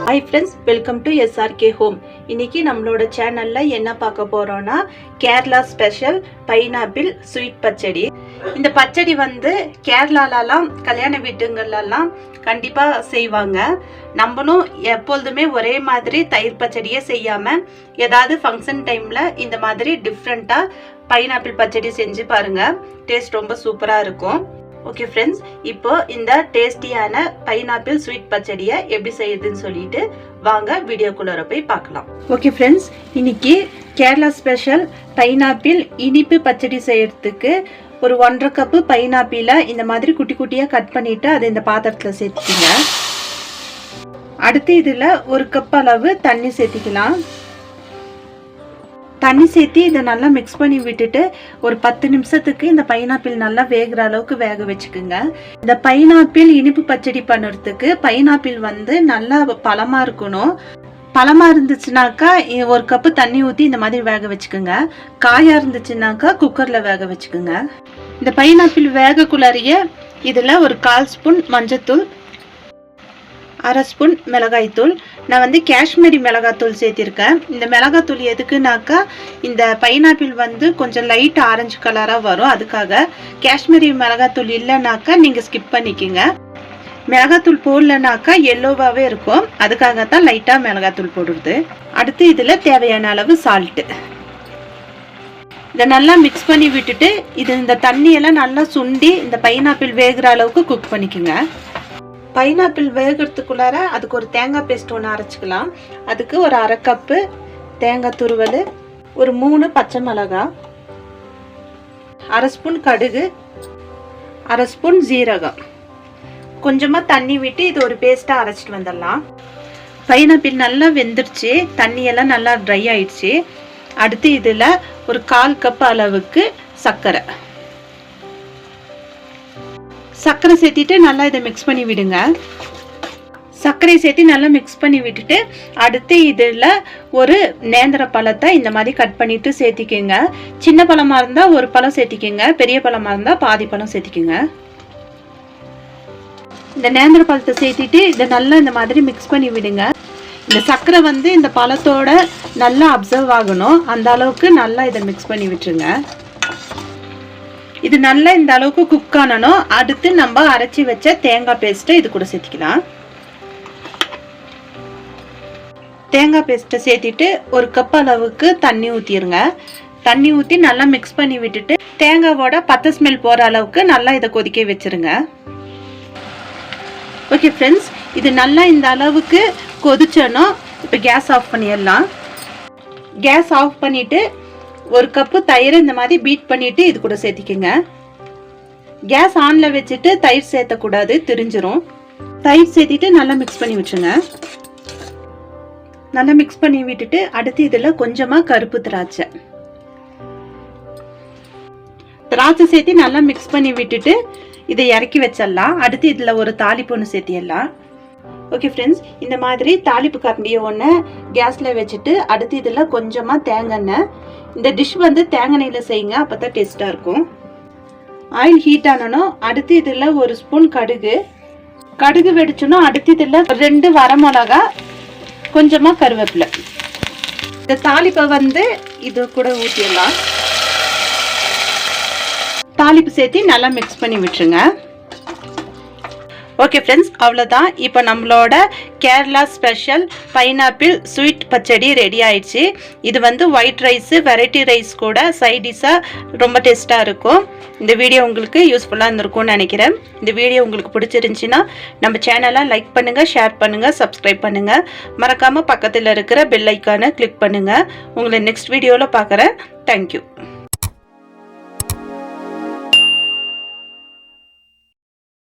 Hi friends, welcome to SRK Home. இன்னைக்கு நம்மளோட சேனல்ல என்ன பார்க்க போறோம்னா கேரளா ஸ்பெஷல் பைனாப்பிள் ஸ்வீட் பச்சடி. இந்த பச்சடி வந்து கேரளாலலாம் கல்யாண வீட்டுங்களெல்லாம் கண்டிப்பா செய்வாங்க. நம்மளும் எப்பொழுதுமே ஒரே மாதிரி தயிர் பச்சடியே செய்யாம ஏதாவது ஃபங்க்ஷன் டைம்ல இந்த மாதிரி டிஃப்ரெண்டா பைனாப்பிள் பச்சடி செஞ்சு பாருங்க. டேஸ்ட் ரொம்ப சூப்பரா இருக்கும். ஓகே ஃப்ரெண்ட்ஸ், இப்போ இந்த டேஸ்டியான பைனாப்பிள் ஸ்வீட் பச்சடியை எப்படி செய்யுதுன்னு சொல்லிட்டு வாங்க வீடியோக்குள்ள போய் பார்க்கலாம். ஓகே ஃப்ரெண்ட்ஸ், இன்னைக்கு கேரளா ஸ்பெஷல் பைனாப்பிள் இனிப்பு பச்சடி செய்யறதுக்கு ஒரு 1.5 கப்பு பைனாப்பிளை இந்த மாதிரி குட்டி குட்டியாக கட் பண்ணிட்டு அதை இந்த பாத்திரத்தில் சேர்த்துக்கிங்க. அடுத்து இதில் 1 கப் அளவு தண்ணி சேர்த்திக்கலாம். தண்ணி சேர்த்து இதை நல்லா மிக்ஸ் பண்ணி விட்டுட்டு ஒரு 10 நிமிஷத்துக்கு இந்த பைனாப்பிள் நல்லா வேகிற அளவுக்கு வேக வச்சுக்குங்க. இந்த பைனாப்பிள் இனிப்பு பச்சடி பண்ணுறதுக்கு பைனாப்பிள் வந்து நல்லா பழமாக இருக்கணும். பழமாக இருந்துச்சுனாக்கா 1 கப்பு தண்ணி ஊற்றி இந்த மாதிரி வேக வச்சுக்கோங்க. காயாக இருந்துச்சுனாக்கா குக்கரில் வேக வச்சுக்கோங்க. இந்த பைனாப்பிள் வேகக்குள்ளாரிய இதில் ஒரு 1/4 ஸ்பூன் மஞ்சத்தூள், 1/2 ஸ்பூன் மிளகாய்த்தூள், நான் வந்து காஷ்மீரி மிளகாத்தூள் சேர்த்திருக்கேன். இந்த மிளகாத்தூள் எதுக்குனாக்கா இந்த பைனாப்பிள் வந்து கொஞ்சம் லைட் ஆரஞ்சு கலராக வரும். அதுக்காக காஷ்மீரி மிளகாத்தூள் இல்லைனாக்கா நீங்கள் ஸ்கிப் பண்ணிக்கோங்க. மிளகாத்தூள் போடலனாக்கா எல்லோவாகவே இருக்கும். அதுக்காக தான் லைட்டாக மிளகாத்தூள் போடுறது. அடுத்து இதில் தேவையான அளவு சால்ட்டு. இதை நல்லா மிக்ஸ் பண்ணி விட்டுட்டு இந்த தண்ணியெல்லாம் நல்லா சுண்டி இந்த பைனாப்பிள் வேகிற அளவுக்கு குக் பண்ணிக்கோங்க. பைனாப்பிள் வேகிறதுக்குள்ளார அதுக்கு ஒரு தேங்காய் பேஸ்ட் ஒன்று அரைச்சிக்கலாம். அதுக்கு ஒரு 1/2 கப்பு தேங்காய் துருவல், ஒரு 3 பச்சை மிளகாய், 1/2 ஸ்பூன் கடுகு, 1/2 ஸ்பூன் ஜீரகம், கொஞ்சமாக தண்ணி விட்டு இது ஒரு பேஸ்ட்டாக அரைச்சிட்டு வந்துடலாம். பைனாப்பிள் நல்லா வெந்துருச்சு, தண்ணியெல்லாம் நல்லா ட்ரை ஆயிடுச்சு. அடுத்து இதில் ஒரு 1/4 கப் அளவுக்கு சர்க்கரை சேர்த்திட்டு நல்லா இதை மிக்ஸ் பண்ணி விடுங்க. சர்க்கரையை சேர்த்து நல்லா மிக்ஸ் பண்ணி விட்டுட்டு அடுத்து இதில் ஒரு நேந்திர பழத்தை இந்த மாதிரி கட் பண்ணிட்டு சேர்த்திக்கோங்க. சின்ன பழமாக இருந்தால் ஒரு பழம் சேர்த்திக்கோங்க, பெரிய பழமாக இருந்தால் பாதி பழம் சேர்த்திக்கோங்க. இந்த நேந்திர பழத்தை சேர்த்திட்டு இதை நல்லா இந்த மாதிரி மிக்ஸ் பண்ணி விடுங்க. இந்த சர்க்கரை வந்து இந்த பழத்தோட நல்லா அப்சர்வ் ஆகணும். அந்த அளவுக்கு நல்லா இதை மிக்ஸ் பண்ணி விட்டுருங்க. இது நல்லா இந்த அளவுக்கு குக் ஆனணும். அடுத்து நம்ம அரைச்சி வச்ச தேங்காய் பேஸ்ட்டை இது கூட சேர்த்திக்கலாம். தேங்காய் பேஸ்ட்டை சேர்த்திட்டு 1 கப் அளவுக்கு தண்ணி ஊற்றிடுங்க. தண்ணி ஊற்றி நல்லா மிக்ஸ் பண்ணி விட்டுட்டு தேங்காவோட பச்சை ஸ்மெல் போகிற அளவுக்கு நல்லா இதை கொதிக்க வச்சுருங்க. ஓகே ஃப்ரெண்ட்ஸ், இது நல்லா இந்த அளவுக்கு கொதிச்சணும். இப்போ கேஸ் ஆஃப் பண்ணிடலாம். கேஸ் ஆஃப் பண்ணிவிட்டு 1 கப்பு தயிரை இந்த மாதிரி பீட் பண்ணிட்டு இது கூட சேர்த்திக்கோங்க. கேஸ் ஆன்ல வச்சுட்டு தயிர் சேர்த்தக்கூடாது, திரிஞ்சிரும். தயிர் சேர்த்திட்டு நல்லா மிக்ஸ் பண்ணி விட்டுருங்க. நல்லா மிக்ஸ் பண்ணி விட்டுட்டு அடுத்து இதில் கொஞ்சமாக கருப்பு திராட்சை சேர்த்து நல்லா மிக்ஸ் பண்ணி விட்டுட்டு இதை இறக்கி வச்சிடலாம். அடுத்து இதில் ஒரு தாளிப்பு ஒன்று சேர்த்திடலாம். ஓகே ஃப்ரெண்ட்ஸ், இந்த மாதிரி தாளிப்பு கரண்டியை ஒன்று கேஸில் வச்சுட்டு அடுத்து இதில் கொஞ்சமாக தேங்காய் எண்ணெய். இந்த டிஷ் வந்து தேங்காய் எண்ணெயில் செய்யுங்க, அப்போ தான் டேஸ்ட்டாக இருக்கும். ஆயில் ஹீட் ஆனணும். அடுத்து இதில் 1 ஸ்பூன் கடுகு வெடிச்சணும். அடுத்து இதில் 2 வரமிளகா, கொஞ்சமாக கருவேப்பிலை. இந்த தாளிப்பை வந்து இது கூட ஊற்றிடலாம். தாளிப்பு சேர்த்து நல்லா மிக்ஸ் பண்ணி விட்டுருங்க. ஓகே ஃப்ரெண்ட்ஸ், அவ்வளோதான். இப்போ நம்மளோட கேரளா ஸ்பெஷல் பைனாப்பிள் ஸ்வீட் பச்சடி ரெடி ஆயிடுச்சு. இது வந்து ஒயிட் ரைஸு, வெரைட்டி ரைஸ் கூட சைட் டிஷ்ஷாக ரொம்ப டேஸ்ட்டாக இருக்கும். இந்த வீடியோ உங்களுக்கு யூஸ்ஃபுல்லாக இருந்திருக்கும்னு நினைக்கிறேன். இந்த வீடியோ உங்களுக்கு பிடிச்சிருந்துச்சின்னா நம்ம சேனலை லைக் பண்ணுங்கள், ஷேர் பண்ணுங்கள், சப்ஸ்கிரைப் பண்ணுங்கள். மறக்காமல் பக்கத்தில் இருக்கிற பெல் ஐக்கானை கிளிக் பண்ணுங்கள். உங்களை நெக்ஸ்ட் வீடியோவில் பார்க்குறேன். தேங்க்யூ.